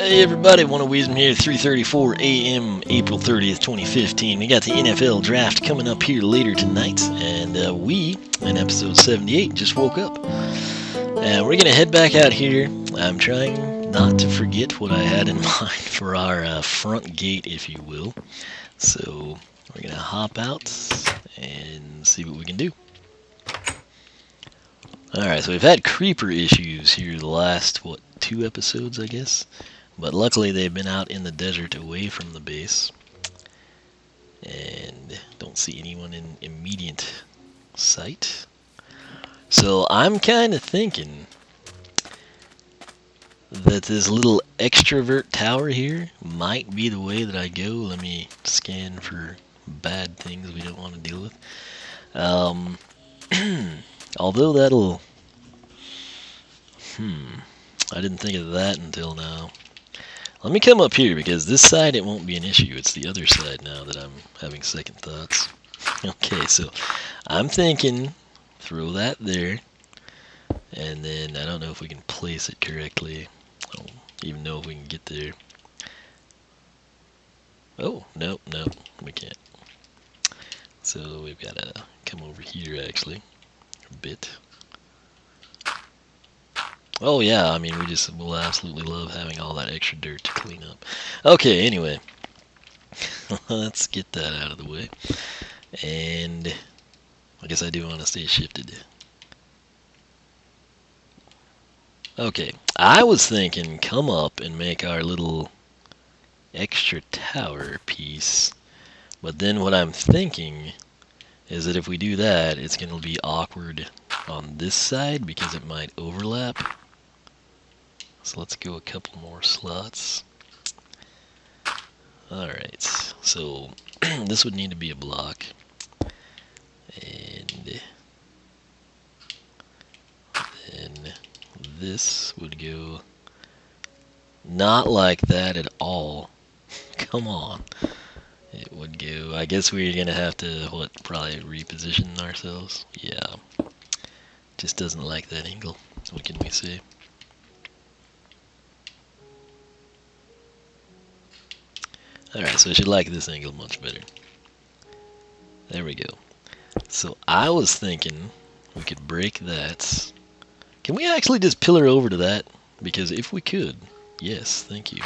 Hey everybody, One of Wisdom here, 3:34 a.m. April 30th, 2015. We got the NFL draft coming up here later tonight, and we, in episode 78, just woke up. And we're gonna head back out here. I'm trying not to forget what I had in mind for our front gate, if you will. So we're gonna hop out and see what we can do. Alright, so we've had creeper issues here the last, 2 episodes, I guess? But luckily they've been out in the desert away from the base. And don't see anyone in immediate sight. So I'm kind of thinking that this little extrovert tower here might be the way that I go. Let me scan for bad things we don't want to deal with. Although that'll... I didn't think of that until now. Let me come up here, because this side it won't be an issue. It's the other side now that I'm having second thoughts. Okay, so I'm thinking throw that there, and then I don't know if we can place it correctly. I don't even know if we can get there. Oh, no, we can't. So we've got to come over here actually a bit. Oh yeah, I mean we'll absolutely love having all that extra dirt to clean up. Okay, anyway, let's get that out of the way. And I guess I do want to stay shifted. Okay, I was thinking come up and make our little extra tower piece. But then what I'm thinking is that if we do that, it's going to be awkward on this side because it might overlap. So let's go a couple more slots. Alright, so this would need to be a block. And then this would go not like that at all. Come on. It would go, I guess we're going to have to, probably reposition ourselves? Yeah. Just doesn't like that angle. What can we say? Alright, so I should like this angle much better. There we go. So I was thinking we could break that. Can we actually just pillar over to that? Because if we could, yes, thank you.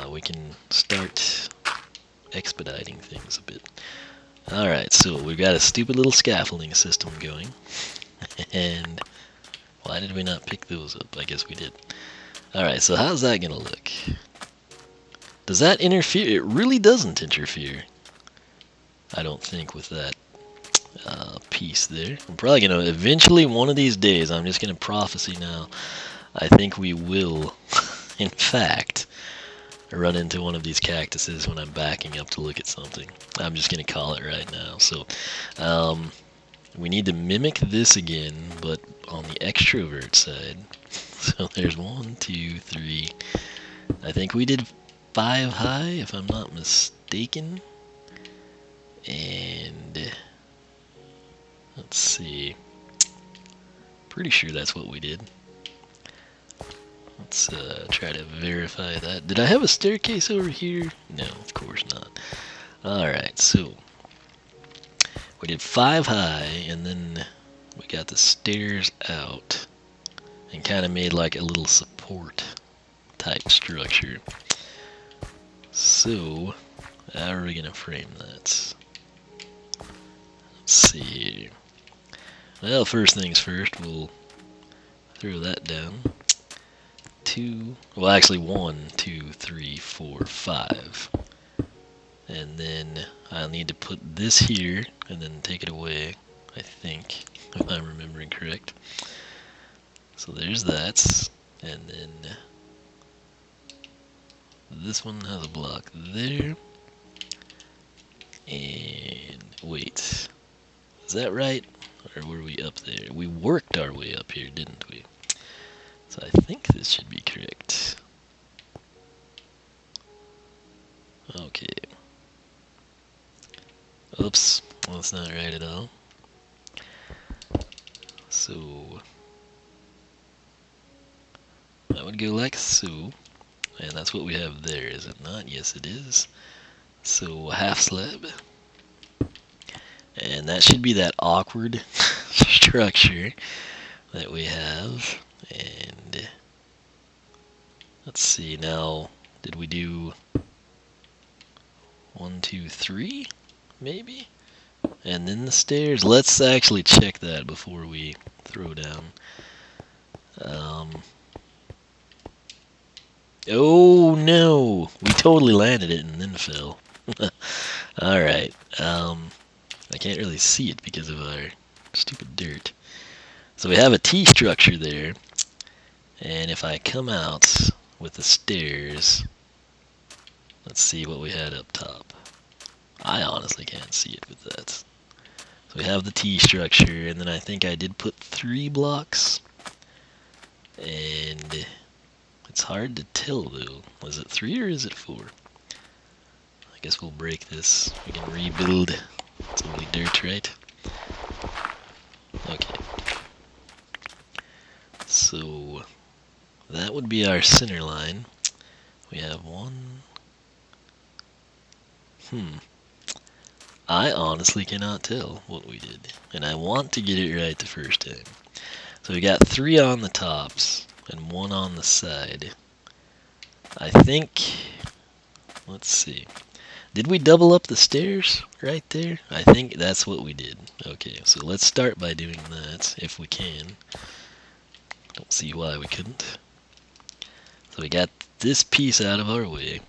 We can start expediting things a bit. Alright, so we've got a stupid little scaffolding system going. And why did we not pick those up? I guess we did. Alright, so how's that going to look? Does that interfere? It really doesn't interfere, I don't think, with that piece there. I'm probably going to, eventually, one of these days, I'm just going to prophecy now, I think we will, in fact, run into one of these cactuses when I'm backing up to look at something. I'm just going to call it right now. So, we need to mimic this again, but on the extrovert side. So there's 1, 2, 3. I think we did 5 high, if I'm not mistaken. And let's see. Pretty sure that's what we did. Let's try to verify that. Did I have a staircase over here? No, of course not. Alright, so we did 5 high, and then we got the stairs out and kind of made like a little support type structure. So, how are we going to frame that? Let's see here. Well, first things first, we'll throw that down. 2, well actually 1, 2, 3, 4, 5. And then I'll need to put this here and then take it away, I think, if I'm remembering correct. So there's that. And then this one has a block there. And wait, is that right? Or were we up there? We worked our way up here, didn't we? So I think this should be correct. Okay. Oops, well, that's not right at all. So that would go like so. And that's what we have there, is it not? Yes, it is. So half slab. And that should be that awkward structure that we have. And let's see now, did we do 1, 2, 3 maybe? And then the stairs. Let's actually check that before we throw down. Oh no, we totally landed it and then fell. Alright, I can't really see it because of our stupid dirt. So we have a T structure there, and if I come out with the stairs, let's see what we had up top. I honestly can't see it with that. So we have the T structure, and then I think I did put 3 blocks, and it's hard to tell though. Was it 3 or is it 4? I guess we'll break this. We can rebuild. It's only dirt, right? Okay. So that would be our center line. We have 1. I honestly cannot tell what we did, and I want to get it right the first time. So we got 3 on the tops and 1 on the side. I think, let's see, did we double up the stairs right there? I think that's what we did. Okay, so let's start by doing that if we can. Don't see why we couldn't. So we got this piece out of our way,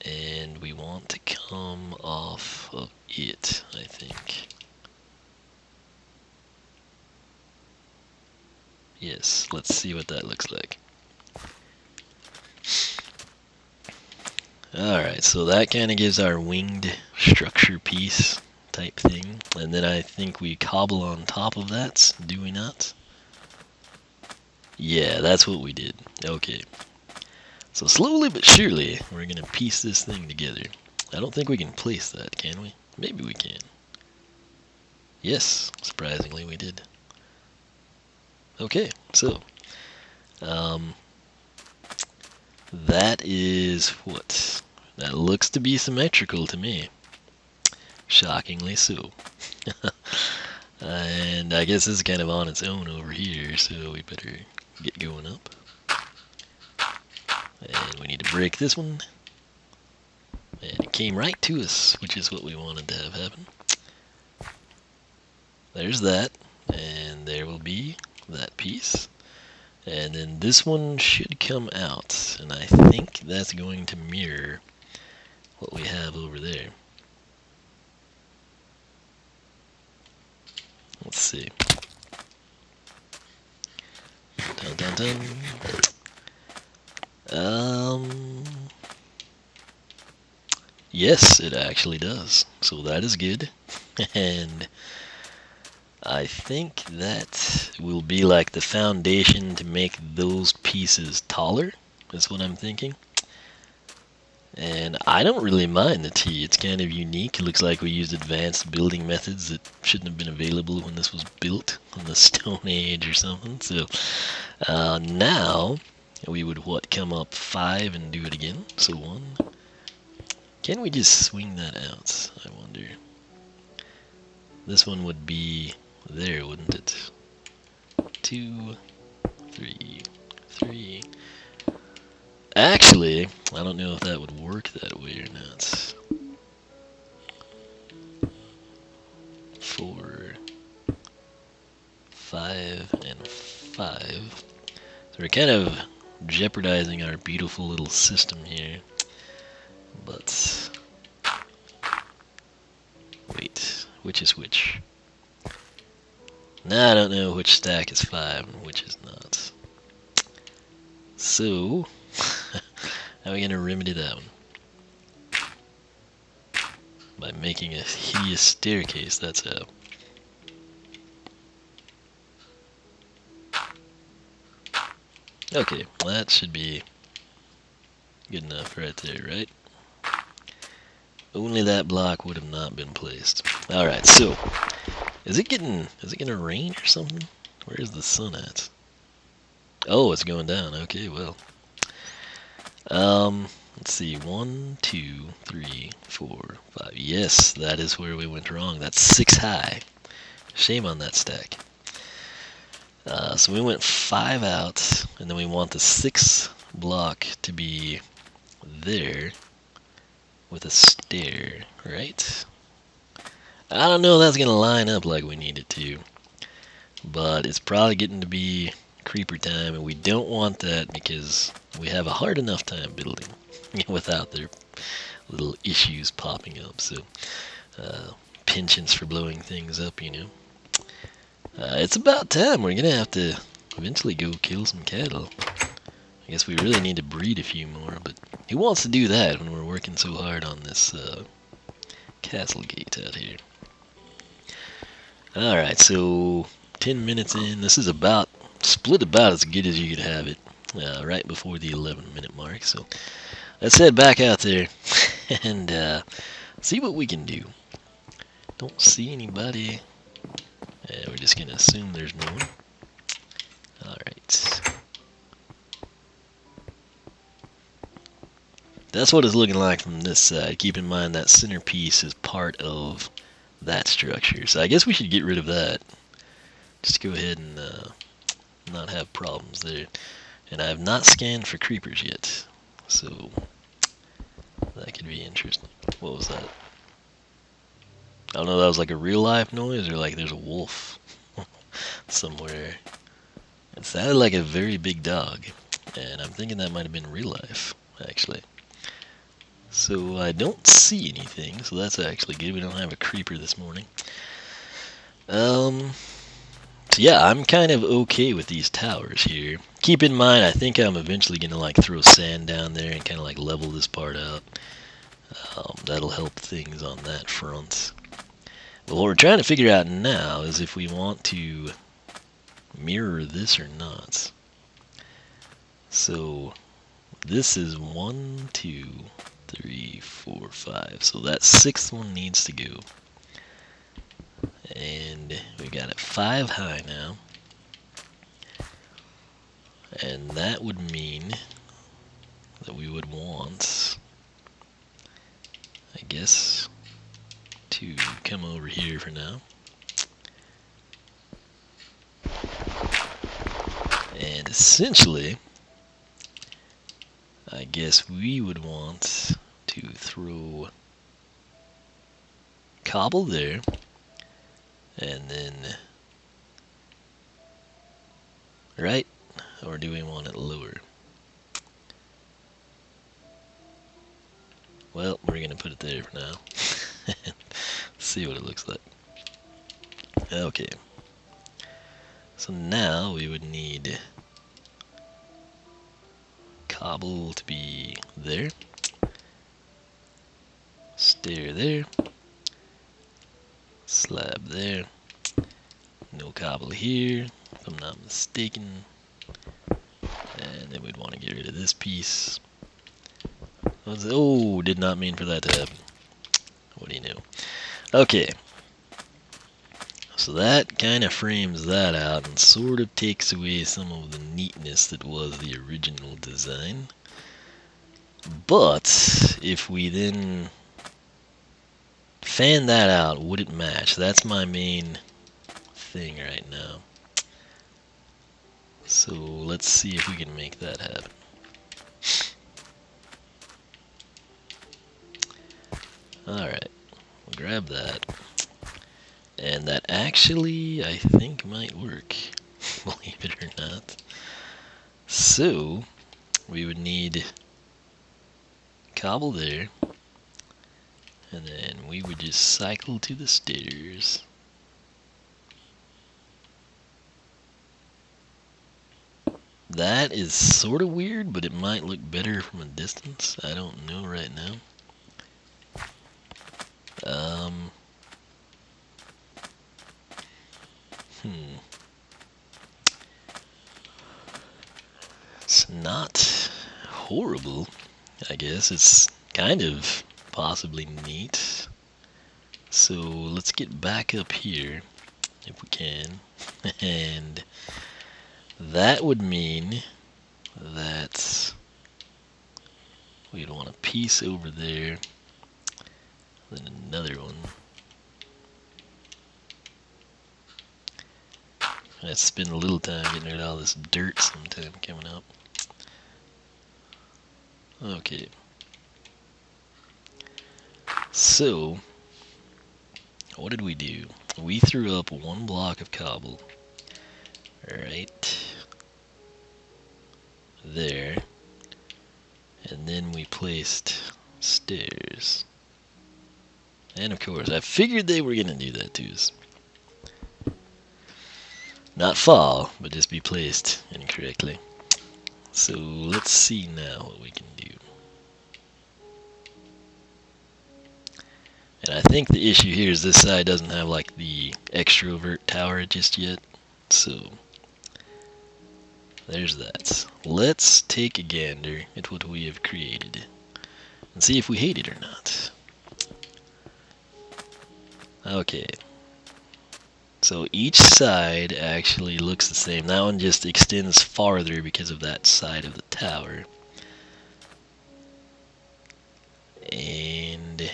and we want to come off of it, I think. Yes, let's see what that looks like. Alright, so that kind of gives our winged structure piece type thing. And then I think we cobble on top of that, do we not? Yeah, that's what we did. Okay. So slowly but surely, we're going to piece this thing together. I don't think we can place that, can we? Maybe we can. Yes, surprisingly we did. Okay, so that is what? That looks to be symmetrical to me. Shockingly so. And I guess it's kind of on its own over here, so we better get going up. And we need to break this one. And it came right to us, which is what we wanted to have happen. There's that, and there will be that piece. And then this one should come out, and I think that's going to mirror what we have over there. Let's see. Dun dun dun. Yes, it actually does. So that is good. And I think that will be like the foundation to make those pieces taller. That's what I'm thinking. And I don't really mind the T. It's kind of unique. It looks like we used advanced building methods that shouldn't have been available when this was built in the Stone Age or something. So now we would come up 5 and do it again. So 1. Can we just swing that out? I wonder. This one would be there, wouldn't it? 2, 3, 3. Actually, I don't know if that would work that way or not. 4, 5, and 5. So we're kind of jeopardizing our beautiful little system here. But wait, which is which? Now I don't know which stack is 5 and which is not. So how are we gonna remedy that one? By making a hideous staircase, that's how. Okay, that should be good enough right there, right? Only that block would have not been placed. Alright, so is it gonna rain or something? Where is the sun at? Oh, it's going down. Okay, well, Let's see. 1, 2, 3, 4, 5. Yes, that is where we went wrong. That's 6 high. Shame on that stack. So we went 5 out, and then we want the 6th block to be there with a stair, right? I don't know if that's going to line up like we need it to, but it's probably getting to be creeper time, and we don't want that because we have a hard enough time building without their little issues popping up. So, penchants for blowing things up, you know. It's about time. We're going to have to eventually go kill some cattle. I guess we really need to breed a few more, but who wants to do that when we're working so hard on this castle gate out here? Alright, so 10 minutes in. This is about split about as good as you could have it, right before the 11-minute mark. So let's head back out there and see what we can do. Don't see anybody. We're just going to assume there's no one. Alright. That's what it's looking like from this side. Keep in mind that centerpiece is part of that structure. So I guess we should get rid of that. Just go ahead and not have problems there. And I have not scanned for creepers yet. So that could be interesting. What was that? I don't know if that was like a real life noise or like there's a wolf somewhere. It sounded like a very big dog. And I'm thinking that might have been real life, actually. So I don't see anything, so that's actually good. We don't have a creeper this morning. So yeah, I'm kind of okay with these towers here. Keep in mind, I think I'm eventually gonna like throw sand down there and kind of like level this part out. That'll help things on that front. But what we're trying to figure out now is if we want to mirror this or not. So this is 1, 2, 3, 4, 5. So that 6th one needs to go. And we got it 5 high now. And that would mean that we would want, I guess, to come over here for now. And essentially, I guess we would want to throw cobble there, and then, right? Or do we want it lower? Well, we're going to put it there for now. See what it looks like. Okay. So now we would need cobble to be there. Stair there. Slab there. No cobble here, if I'm not mistaken. And then we'd want to get rid of this piece. Oh, did not mean for that to happen. What do you know? Okay. So that kind of frames that out and sort of takes away some of the neatness that was the original design. But if we then fan that out, would it match? That's my main thing right now. So let's see if we can make that happen. Alright, we'll grab that. And that actually, I think, might work, believe it or not. So, we would need cobble there. And then we would just cycle to the stairs. That is sort of weird, but it might look better from a distance. I don't know right now. It's not horrible, I guess. It's kind of possibly neat. So let's get back up here, if we can. And that would mean that we'd want a piece over there, then another one. I spend a little time getting rid of all this dirt sometime coming up. Okay. So, what did we do? We threw up one block of cobble. Right there. And then we placed stairs. And of course, I figured they were going to do that to us. Not fall, but just be placed incorrectly. So let's see now what we can do. And I think the issue here is this side doesn't have like the extrovert tower just yet. So there's that. Let's take a gander at what we have created and see if we hate it or not. Okay. So each side actually looks the same. That one just extends farther because of that side of the tower. And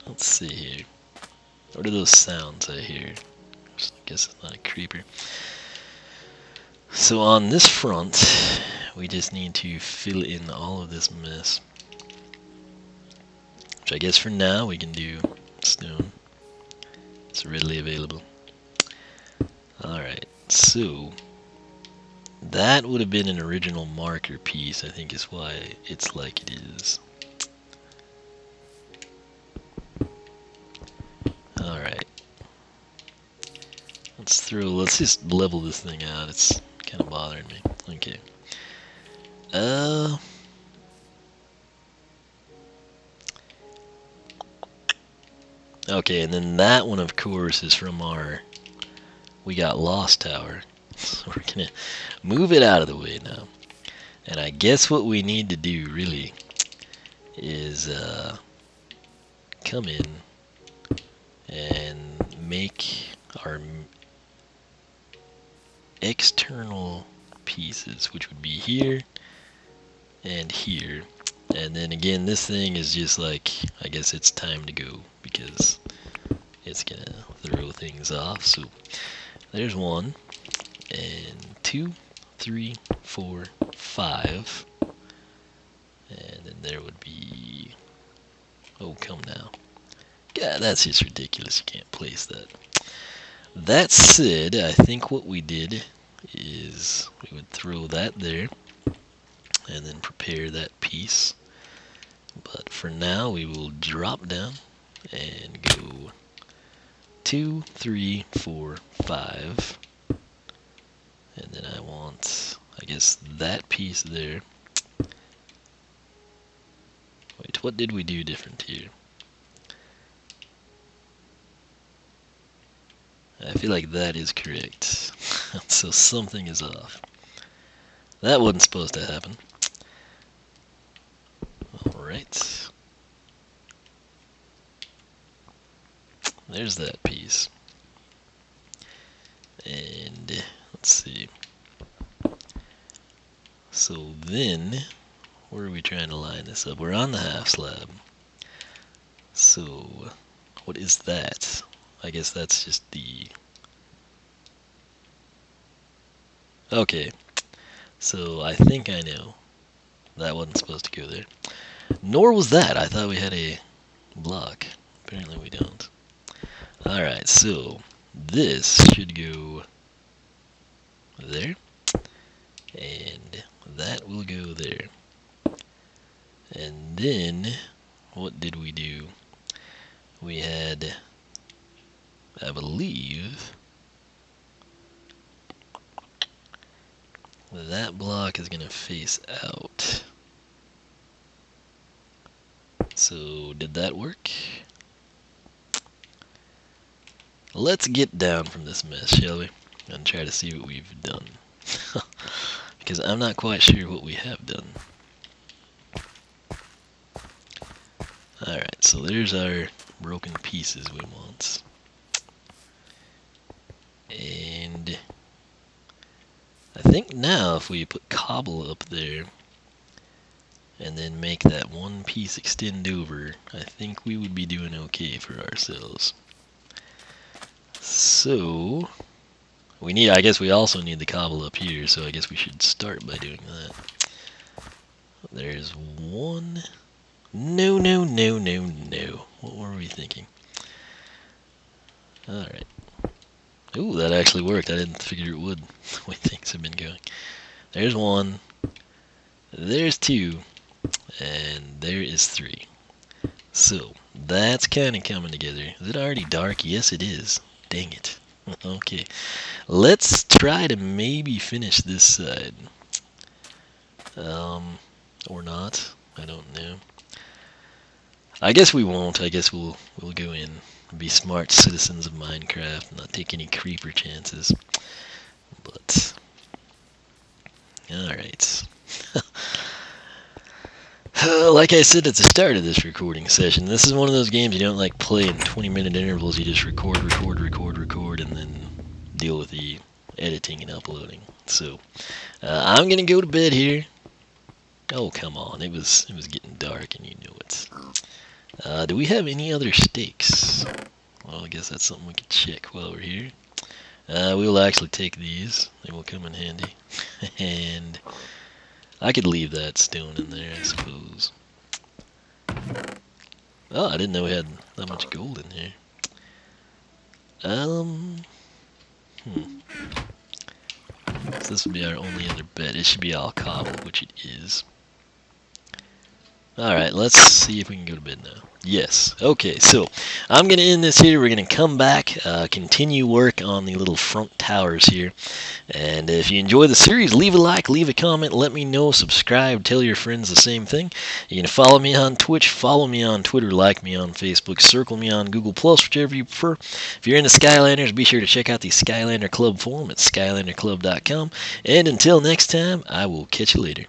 let's see here. What are those sounds I hear? I guess it's not a creeper. So on this front, we just need to fill in all of this mess. Which I guess for now we can do stone. It's readily available. Alright, so that would have been an original marker piece, I think is why it's like it is. Alright. Let's just level this thing out. It's kind of bothering me. Okay. Okay, and then that one, of course, is from our We Got Lost tower. So we're gonna move it out of the way now. And I guess what we need to do, really, is come in and make our external pieces, which would be here and here. And then again, this thing is just like, I guess it's time to go because it's gonna throw things off. So there's 1 and 2, 3, 4, 5, and then there would be, oh, come now. God, that's just ridiculous. You can't place that. That said, I think what we did is we would throw that there and then prepare that piece. But for now, we will drop down and go 2, 3, 4, 5. And then I want, I guess, that piece there. Wait, what did we do different here? I feel like that is correct. So something is off. That wasn't supposed to happen. Alright. There's that piece. And let's see. So then, where are we trying to line this up? We're on the half slab. So, what is that? I guess that's just the... Okay. So, I think I know. That wasn't supposed to go there. Nor was that. I thought we had a block. Apparently we don't. Alright, so this should go there. And that will go there. And then, what did we do? We had, I believe, that block is going to face out. So, did that work? Let's get down from this mess, shall we? And try to see what we've done. Because I'm not quite sure what we have done. Alright, so there's our broken pieces we want. And think now if we put cobble up there and then make that one piece extend over, I think we would be doing okay for ourselves. So we need, I guess we also need the cobble up here, so I guess we should start by doing that. There's one. No, no, no, no, no. What were we thinking? Alright. Ooh, that actually worked. I didn't figure it would, the way things have been going. There's one. There's two. And there is three. So, that's kind of coming together. Is it already dark? Yes, it is. Dang it. Okay. Let's try to maybe finish this side. Or not. I don't know. I guess we won't. I guess we'll go in and be smart citizens of Minecraft and not take any creeper chances. But alright. Like I said at the start of this recording session, this is one of those games you don't like play in 20-minute intervals. You just record, and then deal with the editing and uploading. So I'm gonna go to bed here. Oh, come on, it was getting dark and you knew it. Do we have any other stakes? Well, I guess that's something we could check while we're here. We'll actually take these. They will come in handy. And I could leave that stone in there, I suppose. Oh, I didn't know we had that much gold in here. So this would be our only other bed. It should be all cobble, which it is. Alright, let's see if we can go to bed now. Yes. Okay, so I'm going to end this here. We're going to come back, continue work on the little front towers here. And if you enjoy the series, leave a like, leave a comment, let me know, subscribe, tell your friends the same thing. You can follow me on Twitch, follow me on Twitter, like me on Facebook, circle me on Google+, whichever you prefer. If you're into Skylanders, be sure to check out the Skylander Club forum at skylanderclub.com. And until next time, I will catch you later.